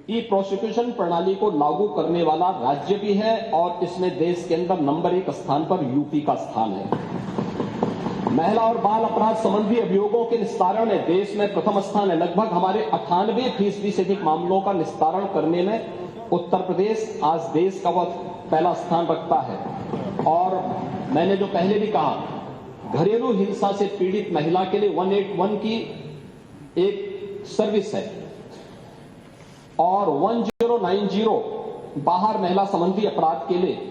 ई prosecution प्रणाली को लागू करने वाला राज्य भी है और इसमें देश के अंदर नंबर 1 स्थान पर यूपी का स्थान है। महिला और बाल अपराध संबंधी अभियोगों के निस्तारण में देश में प्रथम स्थान है। लगभग हमारे 98% से अधिक मामलों का निस्तारण करने में उत्तर प्रदेश आज देश का वह पहला स्थान रखता है। और मैंने जो पहले भी कहा, घरेलू हिंसा से पीड़ित महिला के लिए 181 की एक सर्विस है और 1090 बाहर महिला संबंधी अपराध के लिए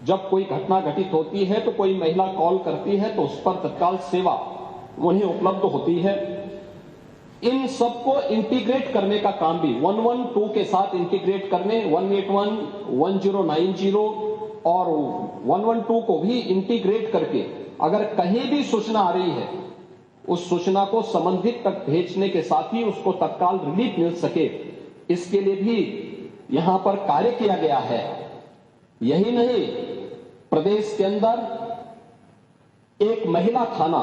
जब कोई घटना घटित होती है तो कोई महिला कॉल करती है तो उस पर तत्काल सेवा उन्हें उपलब्ध होती है। इन सबको इंटीग्रेट करने का काम भी 112 के साथ इंटीग्रेट करने, 181, 1090 और 112 को भी इंटीग्रेट करके अगर कहीं भी सूचना आ रही है उस सूचना को संबंधित तक भेजने के साथ ही उसको तत्काल रिलीफ मिल सके, इसके लिए भी यहां पर कार्य किया गया है। यही नहीं, प्रदेश के अंदर एक महिला थाना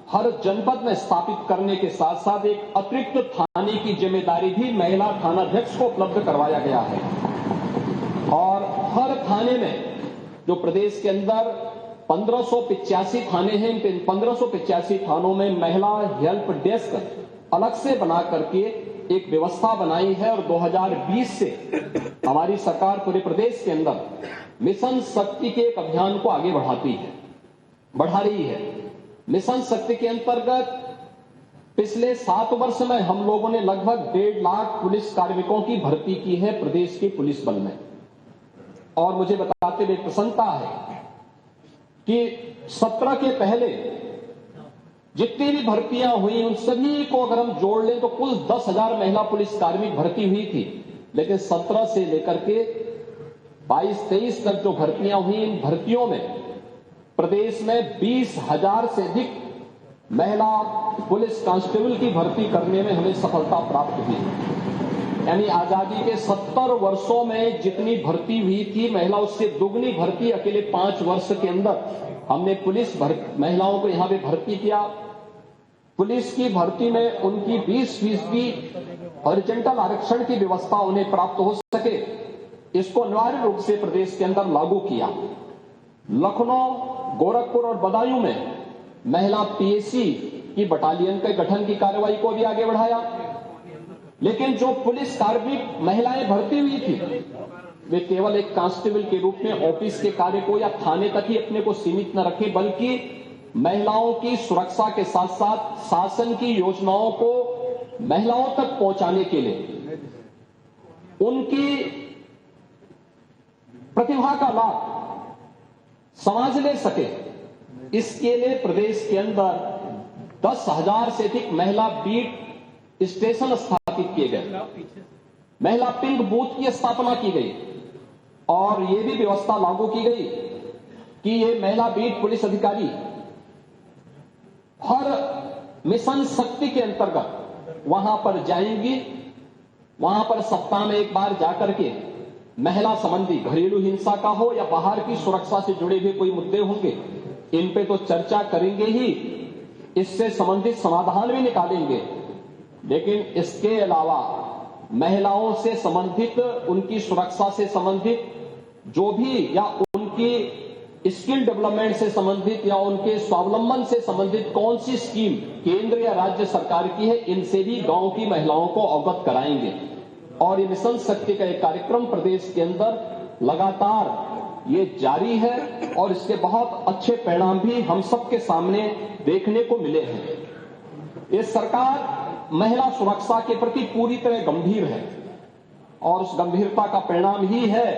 हर जनपद में स्थापित करने के साथ साथ एक अतिरिक्त थाने की जिम्मेदारी भी महिला थानाध्यक्ष को उपलब्ध करवाया गया है। और हर थाने में जो प्रदेश के अंदर 1585 थाने हैं, इन 1585 थानों में महिला हेल्प डेस्क अलग से बना करके एक व्यवस्था बनाई है। और 2020 से हमारी सरकार पूरे प्रदेश के अंदर मिशन शक्ति के एक अभियान को आगे बढ़ा रही है। मिशन शक्ति के अंतर्गत पिछले 7 वर्ष में हम लोगों ने लगभग 1.5 लाख पुलिस कार्मिकों की भर्ती की है प्रदेश के पुलिस बल में। और मुझे बताते हुए प्रसन्नता है कि 17 के पहले जितनी भी भर्तियां हुई उन सभी को अगर हम जोड़ लें तो कुल 10,000 महिला पुलिस कार्मिक भर्ती हुई थी। लेकिन 17 से लेकर के 22-23 तक जो भर्तियां हुई, इन भर्तियों में प्रदेश में 20,000 से अधिक महिला पुलिस कांस्टेबल की भर्ती करने में हमें सफलता प्राप्त हुई। यानी आजादी के 70 वर्षों में जितनी भर्ती हुई थी महिला, उससे दुगनी भर्ती अकेले 5 वर्ष के अंदर हमने पुलिस महिलाओं को यहां पे भर्ती किया। पुलिस की भर्ती में उनकी 20% हॉरिजॉन्टल आरक्षण की व्यवस्था उन्हें प्राप्त हो सके, इसको अनिवार्य रूप से प्रदेश के अंदर लागू किया। लखनऊ, गोरखपुर और बदायूं में महिला पीएसी की बटालियन के गठन की कार्रवाई को भी आगे बढ़ाया। लेकिन जो पुलिस कार्मिक महिलाएं भर्ती हुई थी वे केवल एक कांस्टेबल के रूप में ऑफिस के कार्य को या थाने तक ही अपने को सीमित न रखे, बल्कि महिलाओं की सुरक्षा के साथ साथ शासन की योजनाओं को महिलाओं तक पहुंचाने के लिए उनकी प्रतिभा का लाभ समाज ले सके, इसके लिए प्रदेश के अंदर 10,000 से अधिक महिला बीट स्टेशन स्थापित किए गए, महिला पिंक बूथ की स्थापना की गई और यह भी व्यवस्था लागू की गई कि ये महिला बीट पुलिस अधिकारी हर मिशन शक्ति के अंतर्गत वहां पर जाएंगी। वहां पर सप्ताह में एक बार जाकर के महिला संबंधी घरेलू हिंसा का हो या बाहर की सुरक्षा से जुड़े हुए कोई मुद्दे होंगे, इन पे तो चर्चा करेंगे ही, इससे संबंधित समाधान भी निकालेंगे। लेकिन इसके अलावा महिलाओं से संबंधित, उनकी सुरक्षा से संबंधित जो भी या उनकी स्किल डेवलपमेंट से संबंधित या उनके स्वावलंबन से संबंधित कौन सी स्कीम केंद्र या राज्य सरकार की है, इनसे भी गांव की महिलाओं को अवगत कराएंगे। और ये मिशन शक्ति का एक कार्यक्रम प्रदेश के अंदर लगातार ये जारी है और इसके बहुत अच्छे परिणाम भी हम सबके सामने देखने को मिले हैं। ये सरकार महिला सुरक्षा के प्रति पूरी तरह गंभीर है और उस गंभीरता का परिणाम ही है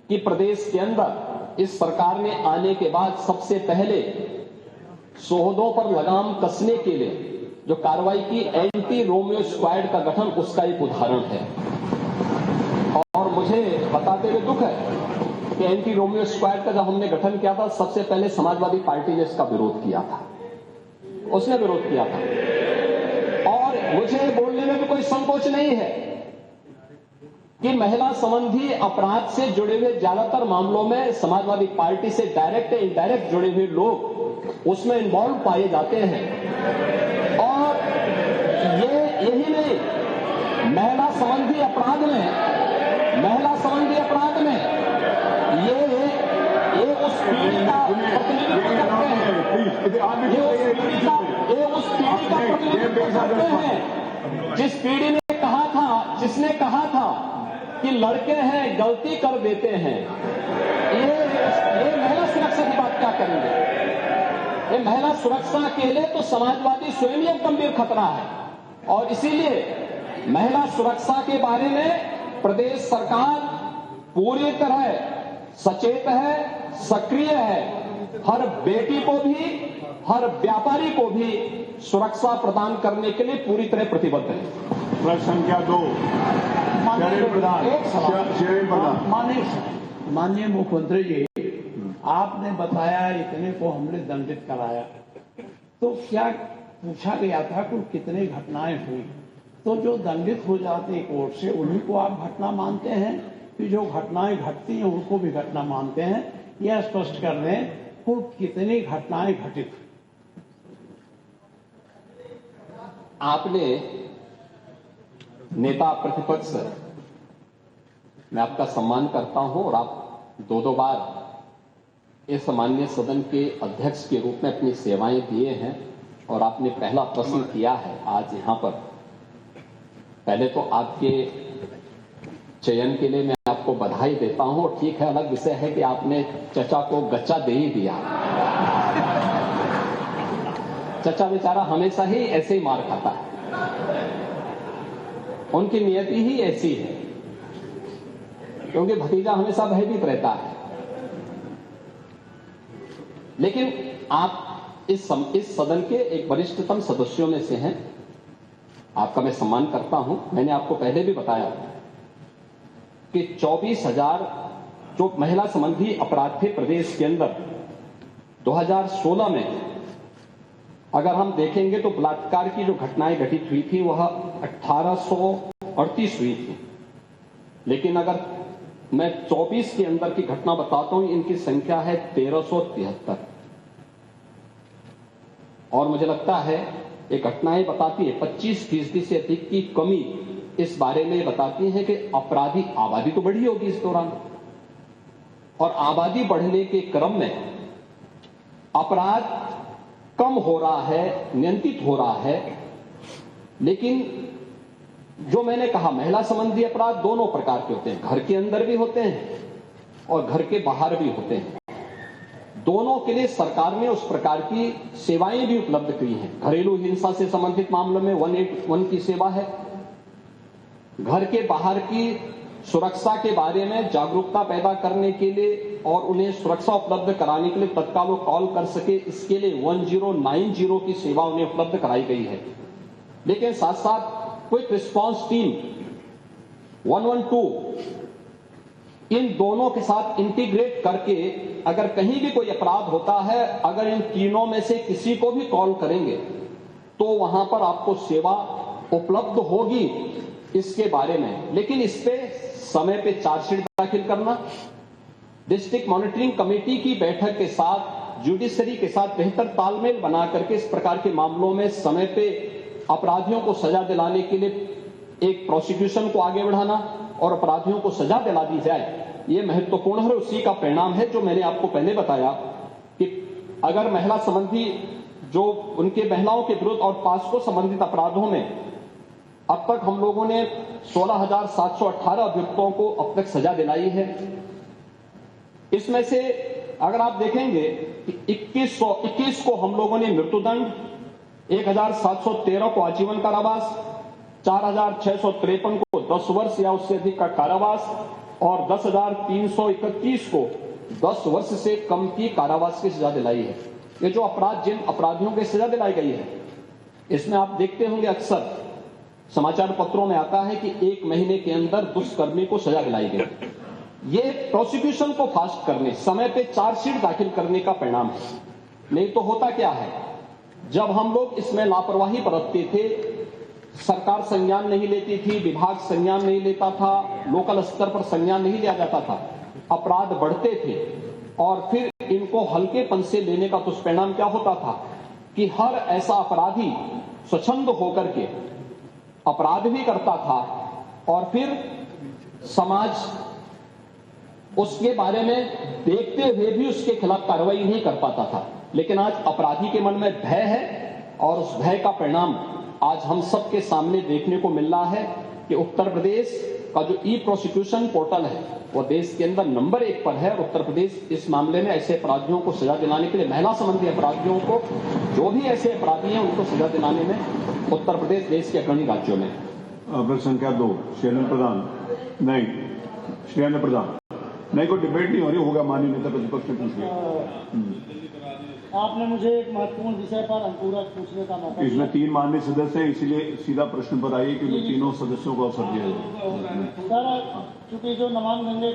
कि प्रदेश के अंदर इस सरकार ने आने के बाद सबसे पहले शोहदों पर लगाम कसने के लिए जो कार्रवाई की, एंटी रोमियो स्क्वाड का गठन उसका एक उदाहरण है। और मुझे बताते हुए दुख है कि एंटी रोमियो स्क्वाड का जब हमने गठन किया था, सबसे पहले समाजवादी पार्टी ने इसका विरोध किया था, उसने विरोध किया था। और मुझे बोलने में भी कोई संकोच नहीं है कि महिला संबंधी अपराध से जुड़े हुए ज्यादातर मामलों में समाजवादी पार्टी से डायरेक्ट या इनडायरेक्ट जुड़े हुए लोग उसमें इन्वॉल्व पाए जाते हैं। और यही नहीं, महिला संबंधी अपराध में ये उस पीढ़ी का प्रतिनिधित्व करते हैं, ये उस पीढ़ी का प्रतिनिधित्व करते हैं जिस पीढ़ी ने कहा था, जिसने कहा था कि लड़के हैं गलती कर देते हैं। ये महिला सुरक्षा की बात क्या करेंगे? ये महिला सुरक्षा के लिए तो समाजवादी स्वयं एक गंभीर खतरा है, और इसीलिए महिला सुरक्षा के बारे में प्रदेश सरकार पूरी तरह सचेत है, सक्रिय है। हर बेटी को भी, हर व्यापारी को भी सुरक्षा प्रदान करने के लिए पूरी तरह प्रतिबद्ध है। प्रश्न संख्या 2 माननीय मुख्यमंत्री जी, आपने बताया इतने को हमने दंडित कराया, तो क्या पूछा गया था कुल कितने घटनाएं हुई? तो जो दंडित हो जाते हैं कोर्ट से, उन्हीं को आप घटना मानते हैं कि जो घटनाएं घटती हैं उनको भी घटना मानते हैं? यह स्पष्ट कर दें कुल कितनी घटनाएं घटित? आपने नेता प्रतिपक्ष, मैं आपका सम्मान करता हूं और आप दो बार इस माननीय सदन के अध्यक्ष के रूप में अपनी सेवाएं दिए हैं, और आपने पहला प्रश्न किया है आज यहां पर। पहले तो आपके चयन के लिए मैं आपको बधाई देता हूं, और ठीक है, अलग विषय है कि आपने चचा को गच्चा दे ही दिया। चचा बेचारा हमेशा ही ऐसे ही मार खाता है, उनकी नियति ही ऐसी है, क्योंकि भतीजा हमेशा भयभीत रहता है। लेकिन आप इस सदन के एक वरिष्ठतम सदस्यों में से हैं, आपका मैं सम्मान करता हूं। मैंने आपको पहले भी बताया कि 24,000 जो महिला संबंधी अपराध थे प्रदेश के अंदर 2016 में, अगर हम देखेंगे तो बलात्कार की जो घटनाएं घटित हुई थी वह 1838 हुई थी। लेकिन अगर मैं 24 के अंदर की घटना बताता हूं, इनकी संख्या है 1373, और मुझे लगता है ये घटनाएं बताती है 25% से अधिक की कमी इस बारे में बताती है कि अपराधी आबादी तो बढ़ी होगी इस दौरान, और आबादी बढ़ने के क्रम में अपराध कम हो रहा है, नियंत्रित हो रहा है। लेकिन जो मैंने कहा, महिला संबंधी अपराध दोनों प्रकार के होते हैं, घर के अंदर भी होते हैं और घर के बाहर भी होते हैं। दोनों के लिए सरकार ने उस प्रकार की सेवाएं भी उपलब्ध की हैं। घरेलू हिंसा से संबंधित मामलों में 181 की सेवा है। घर के बाहर की सुरक्षा के बारे में जागरूकता पैदा करने के लिए और उन्हें सुरक्षा उपलब्ध कराने के लिए तत्काल वो कॉल कर सके, इसके लिए 1090 की सेवा उन्हें उपलब्ध कराई गई है। लेकिन साथ साथ क्विक रिस्पांस टीम 112, इन दोनों के साथ इंटीग्रेट करके अगर कहीं भी कोई अपराध होता है, अगर इन तीनों में से किसी को भी कॉल करेंगे तो वहां पर आपको सेवा उपलब्ध होगी इसके बारे में। लेकिन इस पे समय पे चार्जशीट दाखिल करना, डिस्ट्रिक्ट मॉनिटरिंग कमेटी की बैठक के साथ जुडिशरी के साथ बेहतर तालमेल बना करके इस प्रकार के मामलों में समय पे अपराधियों को सजा दिलाने के लिए एक प्रोसिक्यूशन को आगे बढ़ाना और अपराधियों को सजा दिला दी जाए, ये महत्वपूर्ण है। उसी का परिणाम है जो मैंने आपको पहले बताया कि अगर महिला संबंधी जो उनके महिलाओं के विरुद्ध और पास्को संबंधित अपराधों में अब तक हम लोगों ने 16,718 अभियुक्तों को अब तक सजा दिलाई है। इसमें से अगर आप देखेंगे कि 21 को हम लोगों ने मृत्युदंड, 1,713 को आजीवन कारावास, 4,653 को 10 वर्ष या उससे अधिक का कारावास और 10,331 को 10 वर्ष से कम की कारावास की सजा दिलाई है। ये जो अपराध, जिन अपराधियों की सजा दिलाई गई है, इसमें आप देखते होंगे अक्सर समाचार पत्रों में आता है कि 1 महीने के अंदर दुष्कर्मी को सजा दिलाई गई। ये प्रोसिक्यूशन को फास्ट करने, समय पे चार्जशीट दाखिल करने का परिणाम है। नहीं तो होता क्या है, जब हम लोग इसमें लापरवाही बरतते थे, सरकार संज्ञान नहीं लेती थी, विभाग संज्ञान नहीं लेता था, लोकल स्तर पर संज्ञान नहीं लिया जाता था, अपराध बढ़ते थे और फिर इनको हल्केपन से लेने का दुष्परिणाम क्या होता था कि हर ऐसा अपराधी स्वच्छंद होकर के अपराध भी करता था और फिर समाज उसके बारे में देखते हुए भी उसके खिलाफ कार्रवाई नहीं कर पाता था। लेकिन आज अपराधी के मन में भय है और उस भय का परिणाम आज हम सबके सामने देखने को मिल रहा है कि उत्तर प्रदेश का जो ई प्रोसिक्यूशन पोर्टल है वो देश के अंदर नंबर 1 पर है और उत्तर प्रदेश इस मामले में ऐसे अपराधियों को सजा दिलाने के लिए, महिला संबंधी अपराधियों को, जो भी ऐसे अपराधी हैं उनको सजा दिलाने में उत्तर प्रदेश देश के अग्रणी राज्यों में। प्रश्न संख्या 2 शैलेंद्र प्रधान। नहीं, शैलेंद्र प्रधान नहीं, कोई डिबेट नहीं हो रही, होगा माननीय नेता प्रतिपक्ष ने पूछ लिया। आपने मुझे एक महत्वपूर्ण विषय पर अंकुरक पूछने का मौका दिया। इसमें 3 माननीय सदस्य हैं, इसीलिए सीधा प्रश्न पर आइए क्योंकि तीनों सदस्यों को अवसर दिया जाए। सर, चूंकि जो नमामि गंगे